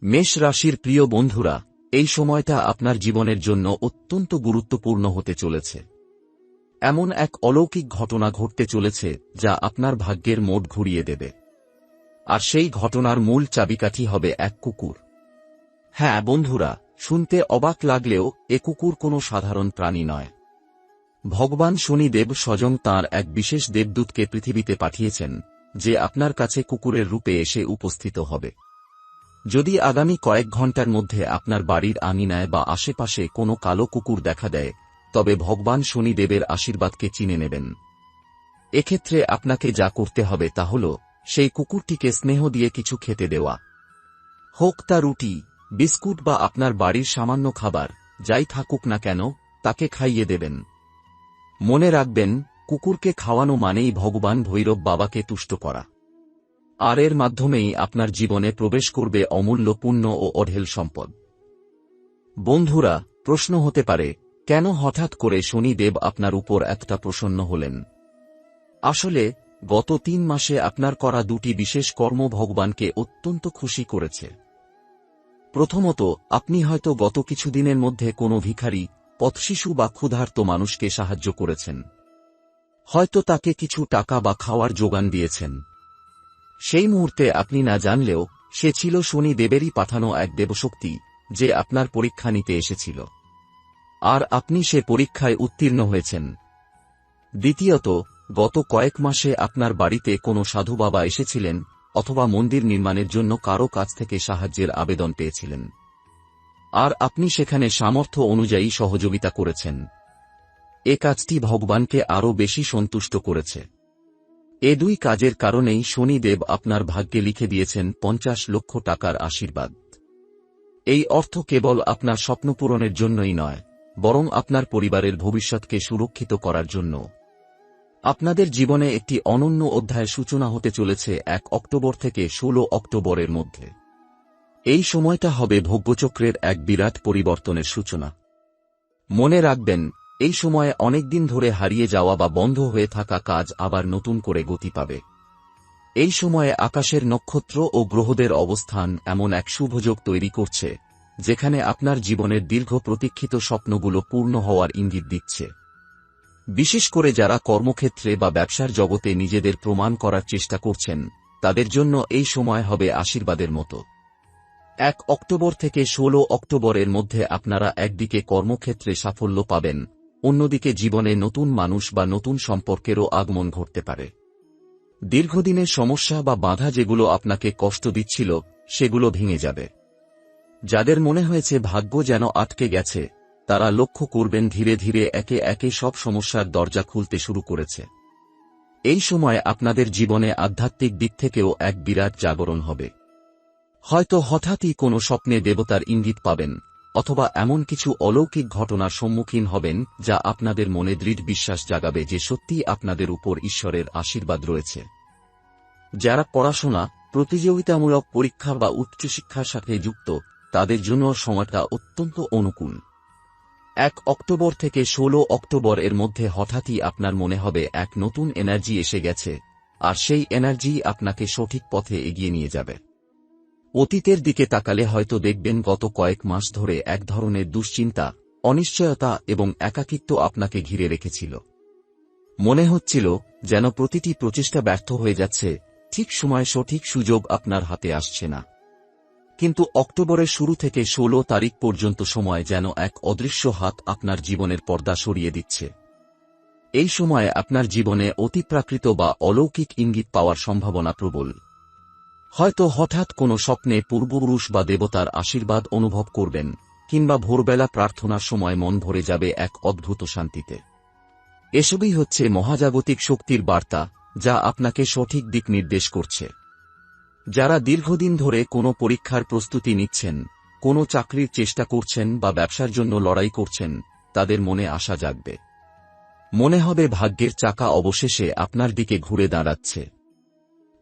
মেষ রাশির প্রিয় বন্ধুরা, এই সময়টা আপনার জীবনের জন্য অত্যন্ত গুরুত্বপূর্ণ হতে চলেছে। এমন এক অলৌকিক ঘটনা ঘটতে চলেছে যা আপনার ভাগ্যের মোড় ঘুরিয়ে দেবে। আর সেই ঘটনার মূল চাবিকাঠি হবে এক কুকুর। হ্যাঁ বন্ধুরা, শুনতে অবাক লাগলেও এ কুকুর কোনো সাধারণ প্রাণী নয়। ভগবান শনিদেব স্বয়ং তাঁর এক বিশেষ দেবদূতকে পৃথিবীতে পাঠিয়েছেন, যে আপনার কাছে কুকুরের রূপে এসে উপস্থিত হবে। যদি আগামী কয়েক ঘন্টার মধ্যে আপনার বাড়ির আঙিনায় বা আশেপাশে কোনো কালো কুকুর দেখা দেয়, তবে ভগবান শনিদেবের আশীর্বাদকে চিনে নেবেন। এক্ষেত্রে আপনাকে যা করতে হবে তা হল সেই কুকুরটিকে স্নেহ দিয়ে কিছু খেতে দেওয়া। হোক তা রুটি, বিস্কুট বা আপনার বাড়ির সামান্য খাবার, যাই থাকুক না কেন তাকে খাইয়ে দেবেন। মনে রাখবেন, কুকুরকে খাওয়ানো মানেই ভগবান ভৈরব বাবাকে তুষ্ট করা। আর এর মাধ্যমেই আপনার জীবনে প্রবেশ করবে অমূল্য পুণ্য ও অঢেল সম্পদ। বন্ধুরা, প্রশ্ন হতে পারে, কেন হঠাৎ করে শনিদেব আপনার উপর এতটা প্রসন্ন হলেন? আসলে গত 3 মাসে আপনার করা দুটি বিশেষ কর্ম ভগবানকে অত্যন্ত খুশি করেছে। প্রথমত, আপনি হয়তো গত কিছুদিনের মধ্যে কোনো ভিখারি, পথশিশু বা ক্ষুধার্ত মানুষকে সাহায্য করেছেন। হয়তো তাকে কিছু টাকা বা খাওয়ার যোগান দিয়েছেন। সেই মুহূর্তে আপনি না জানলেও সে ছিল শনি দেবেরই পাঠানো এক দেবশক্তি, যে আপনার পরীক্ষা নিতে এসেছিল। আর আপনি সে পরীক্ষায় উত্তীর্ণ হয়েছেন। দ্বিতীয়ত, গত কয়েক মাসে আপনার বাড়িতে কোনো সাধু বাবা এসেছিলেন, অথবা মন্দির নির্মাণের জন্য কারো কাছ থেকে সাহায্যের আবেদন পেয়েছিলেন। আর আপনি সেখানে সামর্থ্য অনুযায়ী সহযোগিতা করেছেন। এ কাজটি ভগবানকে আরও বেশি সন্তুষ্ট করেছে। এ দুই কাজের কারণেই শনিদেব আপনার ভাগ্যে লিখে দিয়েছেন 50 লক্ষ টাকার আশীর্বাদ। এই অর্থ কেবল আপনার স্বপ্ন পূরণের জন্যই নয়, বরং আপনার পরিবারের ভবিষ্যৎকে সুরক্ষিত করার জন্য। আপনাদের জীবনে একটি অনন্য অধ্যায়ের সূচনা হতে চলেছে 1 অক্টোবর থেকে 16 অক্টোবরের মধ্যে। এই সময়টা হবে ভাগ্যচক্রের এক বিরাট পরিবর্তনের সূচনা। মনে রাখবেন, এই সময়ে অনেকদিন ধরে হারিয়ে যাওয়া বা বন্ধ হয়ে থাকা কাজ আবার নতুন করে গতি পাবে। এই সময়ে আকাশের নক্ষত্র ও গ্রহদের অবস্থান এমন এক শুভযোগ তৈরি করছে, যেখানে আপনার জীবনের দীর্ঘ প্রতীক্ষিত স্বপ্নগুলো পূর্ণ হওয়ার ইঙ্গিত দিচ্ছে। বিশেষ করে যারা কর্মক্ষেত্রে বা ব্যবসার জগতে নিজেদের প্রমাণ করার চেষ্টা করছেন, তাদের জন্য এই সময় হবে আশীর্বাদের মতো। 1 অক্টোবর থেকে 16 অক্টোবরের মধ্যে আপনারা একদিকে কর্মক্ষেত্রে সাফল্য পাবেন, অন্যদিকে জীবনে নতুন মানুষ বা নতুন সম্পর্কেরও আগমন ঘটতে পারে। দীর্ঘদিনের সমস্যা বা বাধা যেগুলো আপনাকে কষ্ট দিচ্ছিল, সেগুলো ভেঙে যাবে। যাদের মনে হয়েছে ভাগ্য যেন আটকে গেছে, তারা লক্ষ্য করবেন ধীরে ধীরে একে একে সব সমস্যার দরজা খুলতে শুরু করেছে। এই সময় আপনাদের জীবনে আধ্যাত্মিক দিক থেকেও এক বিরাট জাগরণ হবে। হয়তো হঠাৎই কোনো স্বপ্নে দেবতার ইঙ্গিত পাবেন, অথবা এমন কিছু অলৌকিক ঘটনার সম্মুখীন হবেন যা আপনাদের মনে দৃঢ় বিশ্বাস জাগাবে যে সত্যিই আপনাদের উপর ঈশ্বরের আশীর্বাদ রয়েছে। যারা পড়াশোনা, প্রতিযোগিতামূলক পরীক্ষা বা উচ্চশিক্ষার সাথে যুক্ত, তাদের জন্য সময়টা অত্যন্ত অনুকূল। 1 অক্টোবর থেকে 16 অক্টোবর এর মধ্যে হঠাৎই আপনার মনে হবে এক নতুন এনার্জি এসে গেছে, আর সেই এনার্জি আপনাকে সঠিক পথে এগিয়ে নিয়ে যাবে। অতীতের দিকে তাকালে হয়তো দেখবেন গত কয়েক মাস ধরে এক ধরনের দুশ্চিন্তা, অনিশ্চয়তা এবং একাকিত্ব আপনাকে ঘিরে রেখেছিল। মনে হচ্ছিল যেন প্রতিটি প্রচেষ্টা ব্যর্থ হয়ে যাচ্ছে, ঠিক সময়ে সঠিক সুযোগ আপনার হাতে আসছে না। কিন্তু অক্টোবরের শুরু থেকে 16 তারিখ পর্যন্ত সময় যেন এক অদৃশ্য হাত আপনার জীবনের পর্দা সরিয়ে দিচ্ছে। এই সময়ে আপনার জীবনে অতিপ্রাকৃত বা অলৌকিক ইঙ্গিত পাওয়ার সম্ভাবনা প্রবল। হয়তো হঠাৎ কোনো স্বপ্নে পূর্বপুরুষ বা দেবতার আশীর্বাদ অনুভব করবেন, কিংবা ভোরবেলা প্রার্থনার সময় মন ভরে যাবে এক অদ্ভুত শান্তিতে। এসবই হচ্ছে মহাজাগতিক শক্তির বার্তা, যা আপনাকে সঠিক দিক নির্দেশ করছে। যারা দীর্ঘদিন ধরে কোনো পরীক্ষার প্রস্তুতি নিচ্ছেন, কোনো চাকরির চেষ্টা করছেন বা ব্যবসার জন্য লড়াই করছেন, তাদের মনে আশা জাগবে। মনে হবে ভাগ্যের চাকা অবশেষে আপনার দিকে ঘুরে দাঁড়াচ্ছে।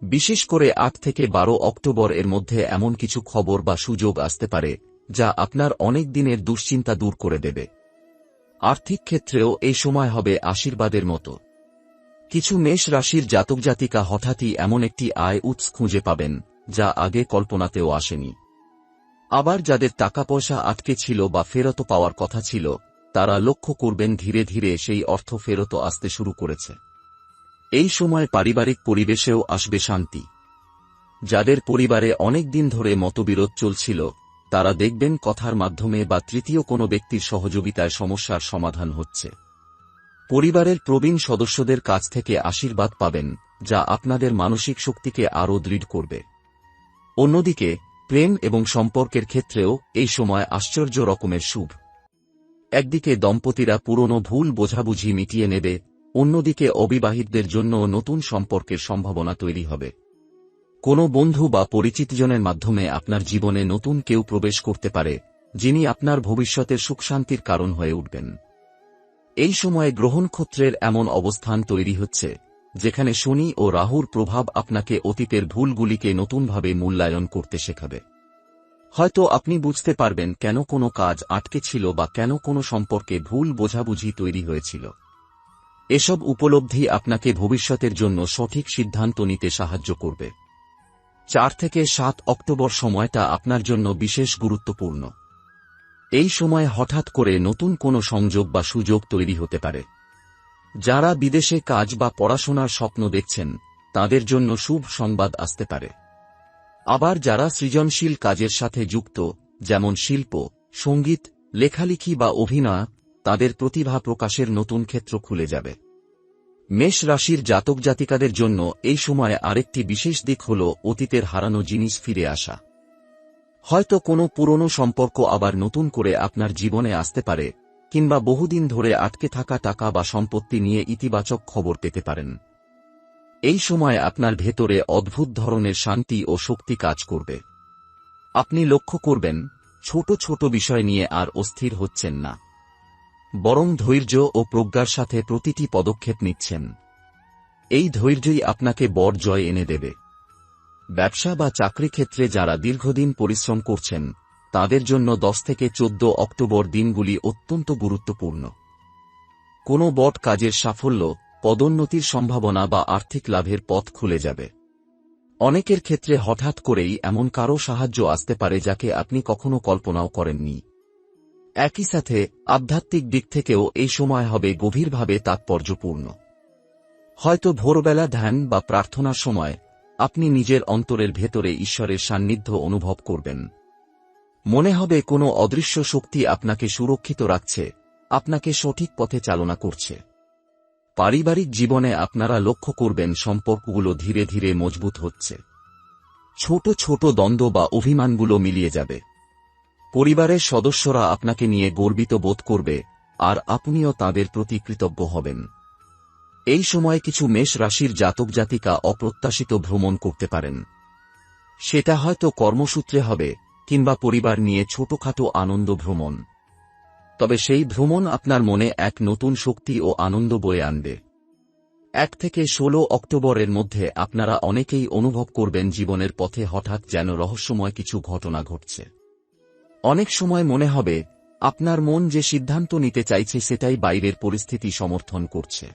বিশেষ করে 8 থেকে 12 অক্টোবর এর মধ্যে এমন কিছু খবর বা সুযোগ আসতে পারে, যা আপনার অনেক দিনের দুশ্চিন্তা দূর করে দেবে। আর্থিক ক্ষেত্রেও এই সময় হবে আশীর্বাদের মতো। কিছু মেষ রাশির জাতক জাতিকা হঠাৎই এমন একটি আয় উৎস খুঁজে পাবেন, যা আগে কল্পনাতেও আসেনি। আবার যাদের টাকা পয়সা আটকে ছিল বা ফেরত পাওয়ার কথা ছিল, তারা লক্ষ্য করবেন ধীরে ধীরে সেই অর্থ ফেরত আসতে শুরু করেছে। এই সময় পারিবারিক পরিবেশেও আসবে শান্তি। যাদের পরিবারে অনেক দিন ধরে মতবিরোধ চলছিল, তারা দেখবেন কথার মাধ্যমে বা তৃতীয় কোনো ব্যক্তির সহযোগিতায় সমস্যার সমাধান হচ্ছে। পরিবারের প্রবীণ সদস্যদের কাছ থেকে আশীর্বাদ পাবেন, যা আপনাদের মানসিক শক্তিকে আরও দৃঢ় করবে। অন্যদিকে প্রেম এবং সম্পর্কের ক্ষেত্রেও এই সময় আশ্চর্য রকমের শুভ। একদিকে দম্পতিরা পুরনো ভুল বোঝাবুঝি মিটিয়ে নেবে, অন্যদিকে অবিবাহিতদের জন্য নতুন সম্পর্কের সম্ভাবনা তৈরি হবে। কোনো বন্ধু বা পরিচিতজনের মাধ্যমে আপনার জীবনে নতুন কেউ প্রবেশ করতে পারে, যিনি আপনার ভবিষ্যতের সুখশান্তির কারণ হয়ে উঠবেন। এই সময়ে গ্রহনক্ষত্রের এমন অবস্থান তৈরি হচ্ছে, যেখানে শনি ও রাহুর প্রভাব আপনাকে অতীতের ভুলগুলিকে নতুনভাবে মূল্যায়ন করতে শেখাবে। হয়তো আপনি বুঝতে পারবেন কেন কোনো কাজ আটকে ছিল বা কেন কোনো সম্পর্কে ভুল বোঝাবুঝি তৈরি হয়েছিল। এসব উপলব্ধি আপনাকে ভবিষ্যতের জন্য সঠিক সিদ্ধান্ত নিতে সাহায্য করবে। 4 থেকে 7 অক্টোবর সময়টা আপনার জন্য বিশেষ গুরুত্বপূর্ণ। এই সময় হঠাৎ করে নতুন কোনো সংযোগ বা সুযোগ তৈরি হতে পারে। যারা বিদেশে কাজ বা পড়াশোনার স্বপ্ন দেখছেন, তাদের জন্য শুভ সংবাদ আসতে পারে। আবার যারা সৃজনশীল কাজের সাথে যুক্ত, যেমন শিল্প, সঙ্গীত, লেখালেখি বা অভিনয়, তাদের প্রতিভা প্রকাশের নতুন ক্ষেত্র খুলে যাবে। মেষ রাশির জাতক জাতিকাদের জন্য এই সময়ে আরেকটি বিশেষ দিক হল অতীতের হারানো জিনিস ফিরে আসা। হয়তো কোনো পুরনো সম্পর্ক আবার নতুন করে আপনার জীবনে আসতে পারে, কিংবা বহুদিন ধরে আটকে থাকা টাকা বা সম্পত্তি নিয়ে ইতিবাচক খবর পেতে পারেন। এই সময় আপনার ভেতরে অদ্ভুত ধরনের শান্তি ও শক্তি কাজ করবে। আপনি লক্ষ্য করবেন, ছোট ছোট বিষয় নিয়ে আর অস্থির হচ্ছেন না, বরং ধৈর্য ও প্রজ্ঞার সাথে প্রতিটি পদক্ষেপ নিচ্ছেন। এই ধৈর্যই আপনাকে বড় জয় এনে দেবে। ব্যবসা বা চাকরি ক্ষেত্রে যারা দীর্ঘদিন পরিশ্রম করছেন, তাদের জন্য 10 থেকে 14 অক্টোবর দিনগুলি অত্যন্ত গুরুত্বপূর্ণ। কোনো বড় কাজের সাফল্য, পদোন্নতির সম্ভাবনা বা আর্থিক লাভের পথ খুলে যাবে। অনেকের ক্ষেত্রে হঠাৎ করেই এমন কারো সাহায্য আসতে পারে যাকে আপনি কখনো কল্পনাও করেননি। একই সাথে আধ্যাত্মিক দিক থেকেও এই সময় হবে গভীরভাবে তাৎপর্যপূর্ণ। হয়তো ভোরবেলা ধ্যান বা প্রার্থনার সময় আপনি নিজের অন্তরের ভেতরে ঈশ্বরের সান্নিধ্য অনুভব করবেন। মনে হবে কোনো অদৃশ্য শক্তি আপনাকে সুরক্ষিত রাখছে, আপনাকে সঠিক পথে চালনা করছে। পারিবারিক জীবনে আপনারা লক্ষ্য করবেন সম্পর্কগুলো ধীরে ধীরে মজবুত হচ্ছে। ছোট ছোট দ্বন্দ্ব বা অভিমানগুলো মিলিয়ে যাবে। পরিবারের সদস্যরা আপনাকে নিয়ে গর্বিত বোধ করবে, আর আপনিও তাদের প্রতি কৃতজ্ঞ হবেন। এই সময় কিছু মেষ রাশির জাতক জাতিকা অপ্রত্যাশিত ভ্রমণ করতে পারেন। সেটা হয়তো কর্মসূত্রে হবে, কিংবা পরিবার নিয়ে ছোটখাটো আনন্দ ভ্রমণ। তবে সেই ভ্রমণ আপনার মনে এক নতুন শক্তি ও আনন্দ বয়ে আনবে। 1 থেকে 16 অক্টোবরের মধ্যে আপনারা অনেকেই অনুভব করবেন জীবনের পথে হঠাৎ যেন রহস্যময় কিছু ঘটনা ঘটছে। অনেক সময় মনে হবে আপনার মন যে সিদ্ধান্ত নিতে চাইছে সেটাই বাইরের পরিস্থিতি সমর্থন করছে।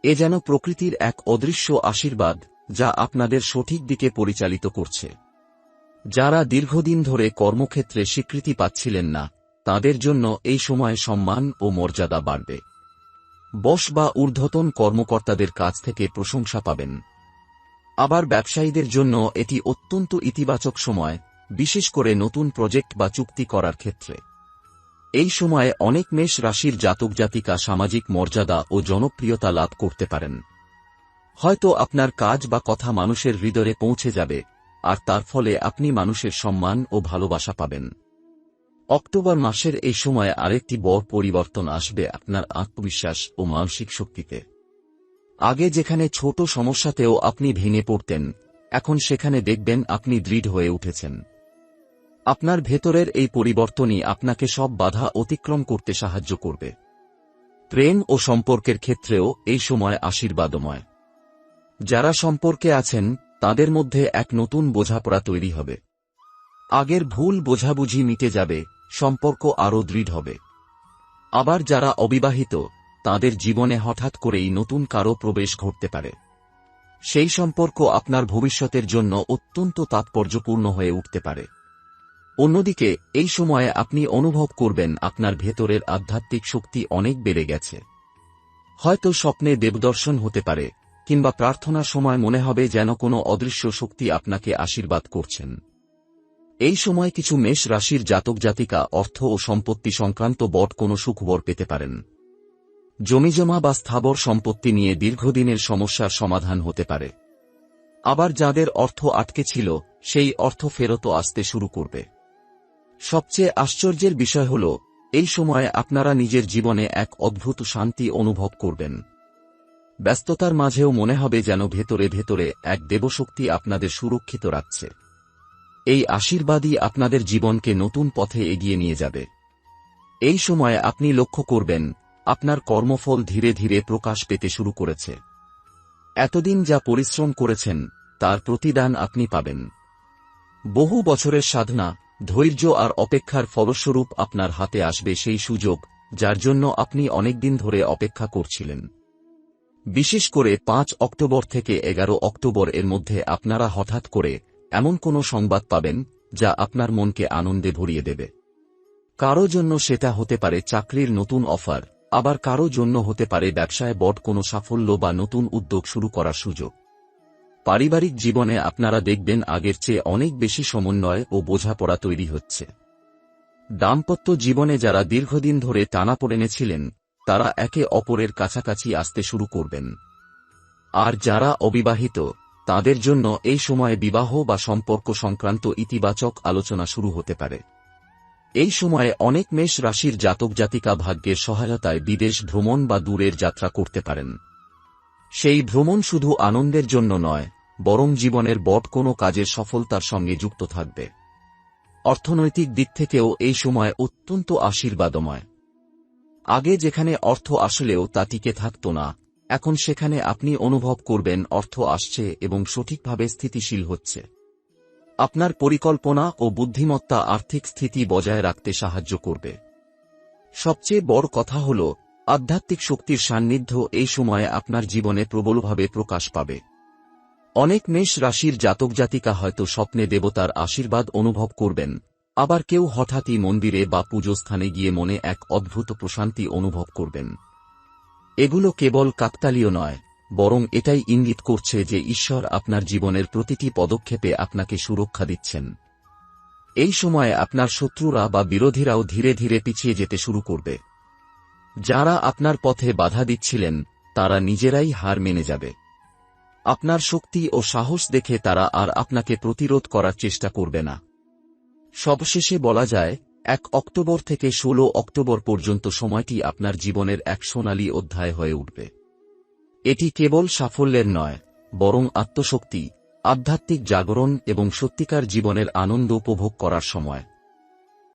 এ যেন প্রকৃতির এক অদৃশ্য আশীর্বাদ, যা আপনাদের সঠিক দিকে পরিচালিত করছে। যারা দীর্ঘদিন ধরে কর্মক্ষেত্রে স্বীকৃতি পাচ্ছিলেন না, তাদের জন্য এই সময়ে সম্মান ও মর্যাদা বাড়বে। বস বা ঊর্ধ্বতন কর্মকর্তাদের কাছ থেকে প্রশংসা পাবেন। আবার ব্যবসায়ীদের জন্য এটি অত্যন্ত ইতিবাচক সময়, বিশেষ করে নতুন প্রজেক্ট বা চুক্তি করার ক্ষেত্রে। এই সময়ে অনেক মেষ রাশির জাতক জাতিকা সামাজিক মর্যাদা ও জনপ্রিয়তা লাভ করতে পারেন। হয়তো আপনার কাজ বা কথা মানুষের হৃদয়ে পৌঁছে যাবে, আর তার ফলে আপনি মানুষের সম্মান ও ভালোবাসা পাবেন। অক্টোবর মাসের এই সময়ে আরেকটি বড় পরিবর্তন আসবে আপনার আত্মবিশ্বাস ও মানসিক শক্তিতে। আগে যেখানে ছোট সমস্যাতেও আপনি ভেঙে পড়তেন, এখন সেখানে দেখবেন আপনি দৃঢ় হয়ে উঠেছেন। আপনার ভেতরের এই পরিবর্তনই আপনাকে সব বাধা অতিক্রম করতে সাহায্য করবে। প্রেম ও সম্পর্কের ক্ষেত্রেও এই সময় আশীর্বাদময়। যারা সম্পর্কে আছেন, তাদের মধ্যে এক নতুন বোঝাপড়া তৈরি হবে। আগের ভুল বোঝাবুঝি মিটে যাবে, সম্পর্ক আরও দৃঢ় হবে। আবার যারা অবিবাহিত, তাদের জীবনে হঠাৎ করেই নতুন কারো প্রবেশ ঘটতে পারে। সেই সম্পর্ক আপনার ভবিষ্যতের জন্য অত্যন্ত তাৎপর্যপূর্ণ হয়ে উঠতে পারে। অন্যদিকে এই সময়ে আপনি অনুভব করবেন আপনার ভেতরের আধ্যাত্মিক শক্তি অনেক বেড়ে গেছে। হয়তো স্বপ্নে দেবদর্শন হতে পারে, কিংবা প্রার্থনার সময় মনে হবে যেন কোনো অদৃশ্য শক্তি আপনাকে আশীর্বাদ করছেন। এই সময় কিছু মেষ রাশির জাতক জাতিকা অর্থ ও সম্পত্তি সংক্রান্ত বড় কোনো সুখবর পেতে পারেন। জমিজমা বা স্থাবর সম্পত্তি নিয়ে দীর্ঘদিনের সমস্যার সমাধান হতে পারে। আবার যাদের অর্থ আটকে ছিল, সেই অর্থ ফেরতও আসতে শুরু করবে। সবচেয়ে আশ্চর্যের বিষয় হল, এই সময়ে আপনারা নিজের জীবনে এক অদ্ভুত শান্তি অনুভব করবেন। ব্যস্ততার মাঝেও মনে হবে যেন ভেতরে ভেতরে এক দেবশক্তি আপনাদের সুরক্ষিত রাখছে। এই আশীর্বাদই আপনাদের জীবনকে নতুন পথে এগিয়ে নিয়ে যাবে। এই সময়ে আপনি লক্ষ্য করবেন, আপনার কর্মফল ধীরে ধীরে প্রকাশ পেতে শুরু করেছে। এতদিন যা পরিশ্রম করেছেন, তার প্রতিদান আপনি পাবেন। বহু বছরের সাধনা, ধৈর্য আর অপেক্ষার ফলস্বরূপ আপনার হাতে আসবে সেই সুযোগ, যার জন্য আপনি অনেকদিন ধরে অপেক্ষা করছিলেন। বিশেষ করে 5 অক্টোবর থেকে 11 অক্টোবর এর মধ্যে আপনারা হঠাৎ করে এমন কোনো সংবাদ পাবেন, যা আপনার মনকে আনন্দে ভরিয়ে দেবে। কারো জন্য সেটা হতে পারে চাকরির নতুন অফার, আবার কারো জন্য হতে পারে ব্যবসায় বড় কোনো সাফল্য বা নতুন উদ্যোগ শুরু করার সুযোগ। পারিবারিক জীবনে আপনারা দেখবেন আগের চেয়ে অনেক বেশি সমন্বয় ও বোঝাপড়া তৈরি হচ্ছে। দাম্পত্য জীবনে যারা দীর্ঘদিন ধরে টানাপোড়েনে ছিলেন, তারা একে অপরের কাছাকাছি আসতে শুরু করবেন। আর যারা অবিবাহিত, তাদের জন্য এই সময়ে বিবাহ বা সম্পর্ক সংক্রান্ত ইতিবাচক আলোচনা শুরু হতে পারে। এই সময়ে অনেক মেষ রাশির জাতক জাতিকা ভাগ্যের সহায়তায় বিদেশ ভ্রমণ বা দূরের যাত্রা করতে পারেন। সেই ভ্রমণ শুধু আনন্দের জন্য নয়, বরং জীবনের বড় কোনো কাজের সফলতার সঙ্গে যুক্ত থাকবে। অর্থনৈতিক দিক থেকেও এই সময় অত্যন্ত আশীর্বাদময়। আগে যেখানে অর্থ আসলেও তা টিকে থাকত না, এখন সেখানে আপনি অনুভব করবেন অর্থ আসছে এবং সঠিকভাবে স্থিতিশীল হচ্ছে। আপনার পরিকল্পনা ও বুদ্ধিমত্তা আর্থিক স্থিতি বজায় রাখতে সাহায্য করবে। সবচেয়ে বড় কথা হল, আধ্যাত্মিক শক্তির সান্নিধ্য এই সময়ে আপনার জীবনে প্রবলভাবে প্রকাশ পাবে। অনেক মেষ রাশির জাতক জাতিকা হয়তো স্বপ্নে দেবতার আশীর্বাদ অনুভব করবেন, আবার কেউ হঠাৎই মন্দিরে বা পুজোস্থানে গিয়ে মনে এক অদ্ভুত প্রশান্তি অনুভব করবেন। এগুলো কেবল কাকতালীয় নয়, বরং এটাই ইঙ্গিত করছে যে ঈশ্বর আপনার জীবনের প্রতিটি পদক্ষেপে আপনাকে সুরক্ষা দিচ্ছেন। এই সময়ে আপনার শত্রুরা বা বিরোধীরাও ধীরে ধীরে পিছিয়ে যেতে শুরু করবে। যারা আপনার পথে বাধা দিচ্ছিলেন, তারা নিজেরাই হার মেনে যাবে। আপনার শক্তি ও সাহস দেখে তারা আর আপনাকে প্রতিরোধ করার চেষ্টা করবে না। সবশেষে বলা যায়, 1 অক্টোবর থেকে 16 অক্টোবর পর্যন্ত সময়টি আপনার জীবনের এক সোনালী অধ্যায় হয়ে উঠবে। এটি কেবল সাফল্যের নয়, বরং আত্মশক্তি, আধ্যাত্মিক জাগরণ এবং সত্যিকার জীবনের আনন্দ উপভোগ করার সময়।